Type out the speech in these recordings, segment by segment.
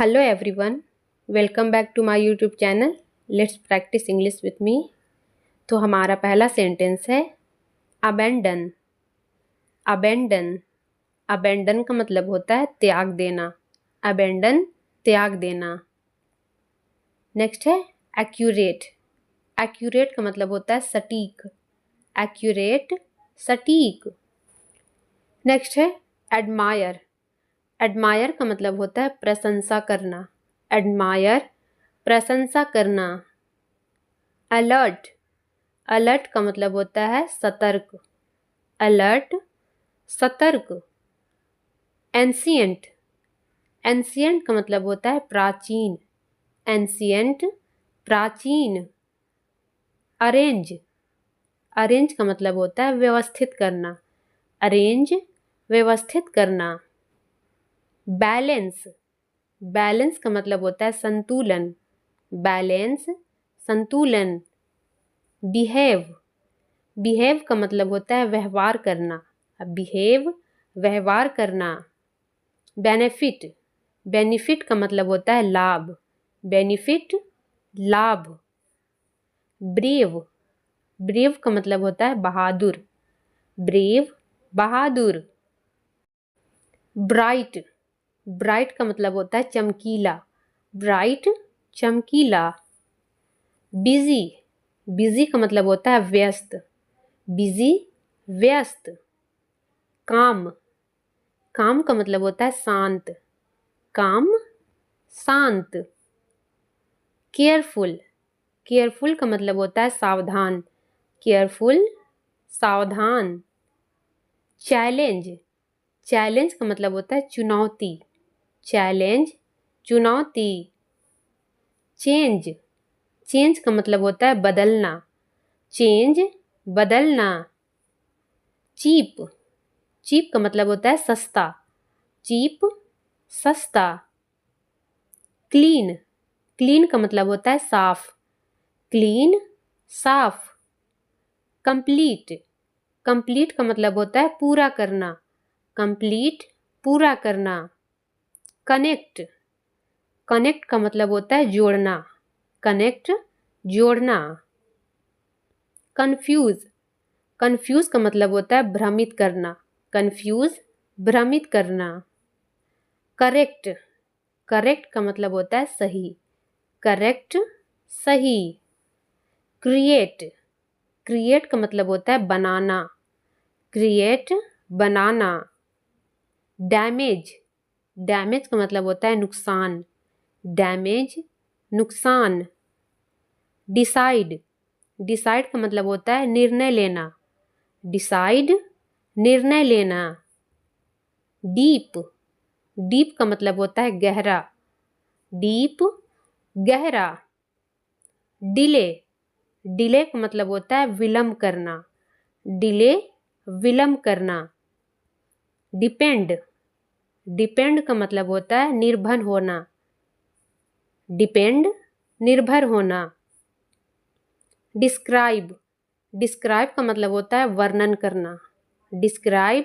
Hello everyone, welcome back to my YouTube channel. Let's practice English with me. तो हमारा पहला sentence है abandon. abandon abandon का मतलब होता है त्याग देना. abandon त्याग देना. नेक्स्ट है accurate. accurate का मतलब होता है सटीक. accurate सटीक. नेक्स्ट है admire. एडमायर का मतलब होता है प्रशंसा करना. एडमायर प्रशंसा करना. अलर्ट. अलर्ट का मतलब होता है सतर्क. अलर्ट सतर्क. एंशियंट. एंशियंट का मतलब होता है प्राचीन. एंशियंट प्राचीन. अरेंज. अरेंज का मतलब होता है व्यवस्थित करना. अरेंज व्यवस्थित करना. बैलेंस. बैलेंस का मतलब होता है संतुलन. बैलेंस संतुलन. बिहेव. बिहेव का मतलब होता है व्यवहार करना. बिहेव व्यवहार करना. बेनिफिट. बेनिफिट का मतलब होता है लाभ. बेनिफिट लाभ. ब्रेव. ब्रेव का मतलब होता है बहादुर. ब्रेव बहादुर. ब्राइट. ब्राइट का मतलब होता है चमकीला. ब्राइट चमकीला. बिजी. बिजी का मतलब होता है व्यस्त. बिजी व्यस्त. काम. काम का मतलब होता है शांत. काम शांत. केयरफुल. केयरफुल का मतलब होता है सावधान. केयरफुल सावधान. चैलेंज. चैलेंज का मतलब होता है चुनौती. चैलेंज चुनौती. चेंज. चेंज का मतलब होता है बदलना. चेंज बदलना. चीप. चीप का मतलब होता है सस्ता. चीप सस्ता. क्लीन. क्लीन का मतलब होता है साफ. क्लीन साफ. कंप्लीट. कंप्लीट का मतलब होता है पूरा करना. कंप्लीट पूरा करना. कनेक्ट. कनेक्ट का मतलब होता है जोड़ना. कनेक्ट जोड़ना. कंफ्यूज. कंफ्यूज का मतलब होता है भ्रमित करना. कंफ्यूज भ्रमित करना. करेक्ट. करेक्ट का मतलब होता है सही. करेक्ट सही. क्रिएट. क्रिएट का मतलब होता है बनाना. क्रिएट बनाना. डैमेज. डैमेज का मतलब होता है नुकसान. डैमेज नुकसान. डिसाइड. डिसाइड का मतलब होता है निर्णय लेना. डिसाइड निर्णय लेना. डीप. डीप का मतलब होता है गहरा. डीप गहरा. डिले. डिले का मतलब होता है विलंब करना. डिले विलंब करना. डिपेंड. डिपेंड का मतलब होता है निर्भर होना. डिपेंड निर्भर होना. डिस्क्राइब. डिस्क्राइब का मतलब होता है वर्णन करना. डिस्क्राइब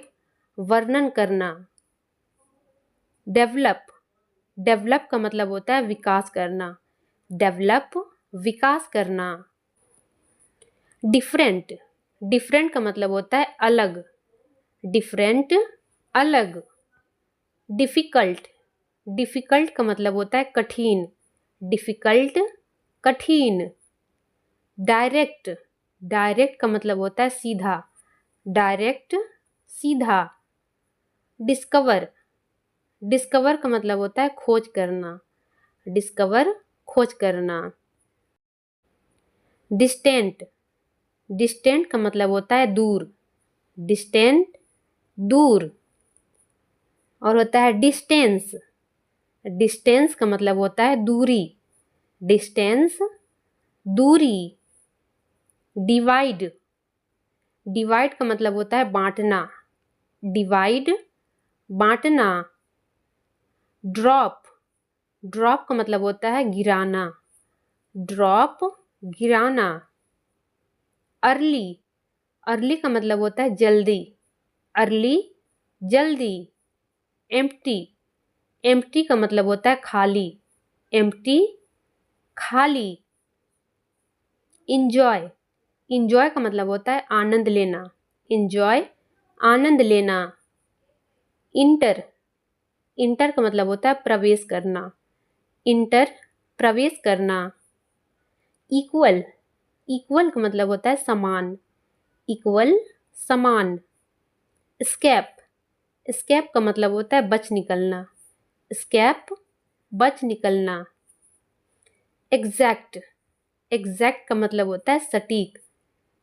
वर्णन करना. डेवलप. डेवलप का मतलब होता है विकास करना. डेवलप विकास करना. डिफरेंट. डिफरेंट का मतलब होता है अलग. डिफरेंट अलग. डिफिकल्ट. डिफिकल्ट का मतलब होता है कठिन. डिफिकल्ट कठिन. डायरेक्ट. डायरेक्ट का मतलब होता है सीधा. डायरेक्ट सीधा. डिस्कवर. डिस्कवर का मतलब होता है खोज करना. डिस्कवर खोज करना. डिस्टेंट. डिस्टेंट का मतलब होता है दूर. डिस्टेंट दूर. और होता है डिस्टेंस. डिस्टेंस का मतलब होता है दूरी. डिस्टेंस दूरी. डिवाइड. डिवाइड का मतलब होता है बांटना. डिवाइड बांटना. ड्रॉप. ड्रॉप का मतलब होता है गिराना. ड्रॉप गिराना. अर्ली. अर्ली का मतलब होता है जल्दी. अर्ली जल्दी. एम्प्टी. एम्प्टी का मतलब होता है खाली, एम्प्टी खाली। इंजॉय, इंजॉय का मतलब होता है आनंद लेना, इंजॉय आनंद लेना। इंटर, इंटर का मतलब होता है प्रवेश करना, इंटर प्रवेश करना। इक्वल, इक्वल का मतलब होता है समान, इक्वल समान। स्केप, स्केप का मतलब होता है बच निकलना, स्केप बच निकलना। एग्जैक्ट, एग्जैक्ट का मतलब होता है सटीक,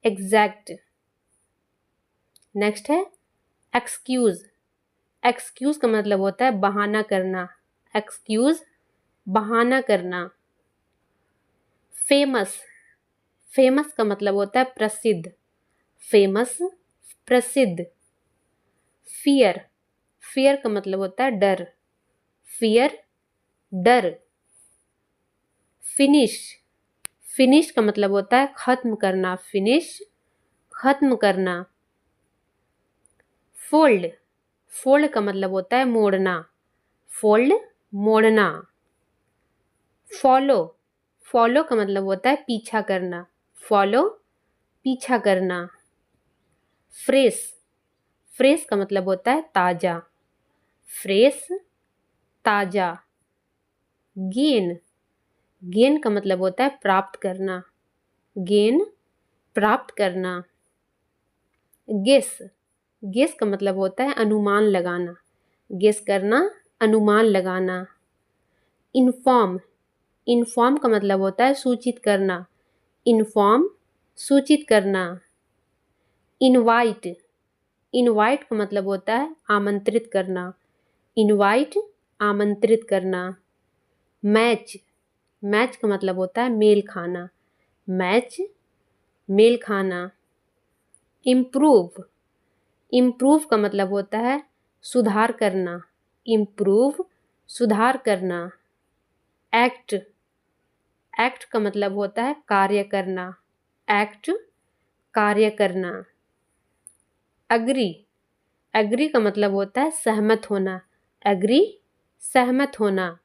एग्जैक्ट। नेक्स्ट है एक्सक्यूज, एक्सक्यूज का मतलब होता है बहाना करना, एक्सक्यूज बहाना करना। फेमस, फेमस का मतलब होता है प्रसिद्ध, फेमस प्रसिद्ध। फियर, फियर का मतलब होता है डर, फियर डर। फिनिश, फिनिश का मतलब होता है खत्म करना, फिनिश खत्म करना। फोल्ड, फोल्ड का मतलब होता है मोड़ना, फोल्ड मोड़ना। फॉलो, फॉलो का मतलब होता है पीछा करना, फॉलो पीछा करना। फ्रेश, फ्रेश का मतलब होता है ताज़ा, फ्रेश ताज़ा। गेन, गेन का मतलब होता है प्राप्त करना, गेन प्राप्त करना। गेस, गेस का मतलब होता है अनुमान लगाना, गेस करना अनुमान लगाना। इन्फॉर्म, इन्फॉर्म का मतलब होता है सूचित करना, इन्फॉर्म सूचित करना। इनवाइट, इनवाइट का मतलब होता है आमंत्रित करना, इनवाइट आमंत्रित करना। मैच, मैच का मतलब होता है मेल खाना, मैच मेल खाना। इम्प्रूव, इम्प्रूव का मतलब होता है सुधार करना, इम्प्रूव सुधार करना। एक्ट, एक्ट का मतलब होता है कार्य करना, एक्ट कार्य करना। अग्री, एग्री का मतलब होता है सहमत होना, एग्री सहमत होना।